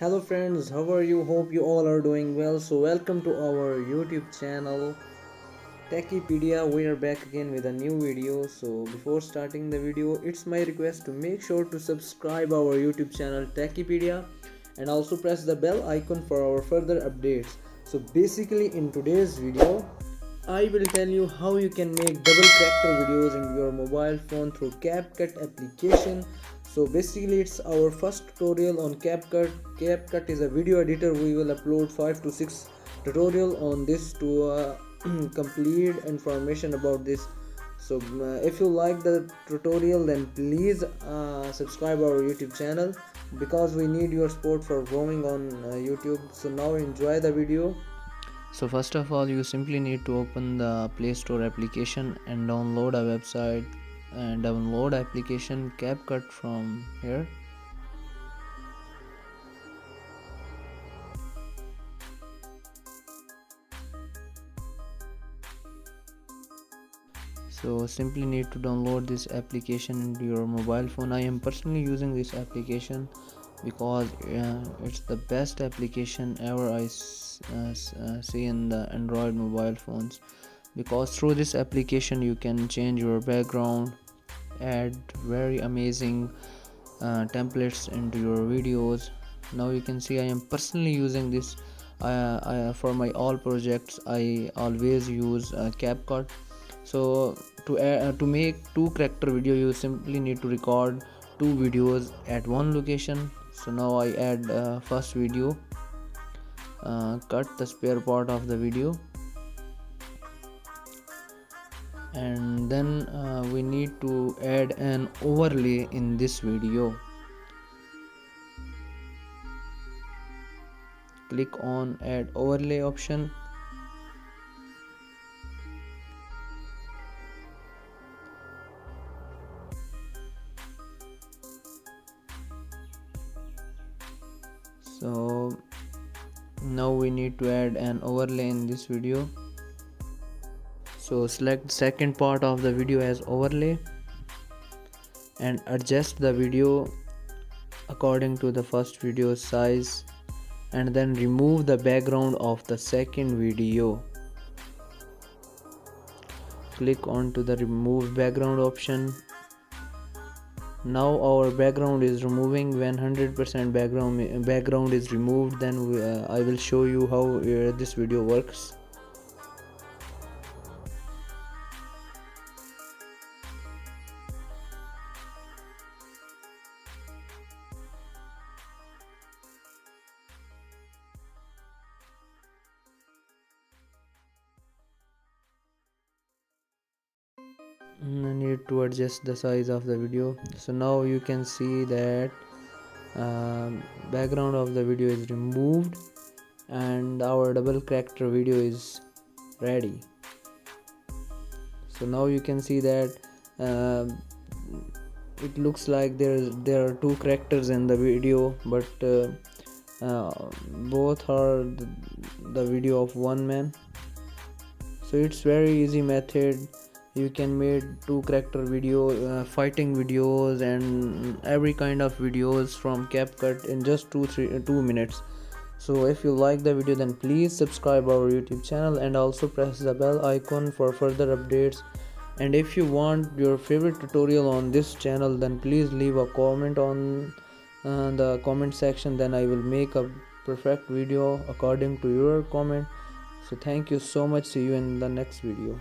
Hello friends, how are you? Hope you all are doing well. So welcome to our YouTube channel Techipedia. We are back again with a new video. So before starting the video, it's my request to make sure to subscribe our YouTube channel Techipedia and also press the bell icon for our further updates. So basically in today's video, I will tell you how you can make double character videos in your mobile phone through CapCut application. So basically it's our first tutorial on CapCut. CapCut is a video editor. We will upload 5 to 6 tutorial on this to complete information about this. So if you like the tutorial, then please subscribe our YouTube channel because we need your support for growing on YouTube. So now enjoy the video. So first of all, you simply need to open the Play Store application and download a website and download application CapCut from here. So simply need to download this application into your mobile phone. I am personally using this application because it's the best application ever I see in the Android mobile phones, because through this application you can change your background, add very amazing templates into your videos. Now you can see I am personally using this for my all projects. I always use CapCut. So to make two character video, you simply need to record two videos at one location. So now I add first video, cut the spare part of the video, and then we need to add an overlay in this video. Click on add overlay option. So now we need to add an overlay in this video. So select second part of the video as overlay and adjust the video according to the first video size, and then remove the background of the second video. Click on to the remove background option. Now our background is removing. When 100% background is removed, then I will show you how this video works. I need to adjust the size of the video. So now you can see that background of the video is removed and our double character video is ready. So now you can see that it looks like there are two characters in the video, but both are the video of one man. So it's very easy method. You can make two character video, fighting videos and every kind of videos from CapCut in just 2 minutes. So if you like the video, then please subscribe our YouTube channel and also press the bell icon for further updates. And if you want your favorite tutorial on this channel, then please leave a comment on the comment section. Then I will make a perfect video according to your comment. So thank you so much. See you in the next video.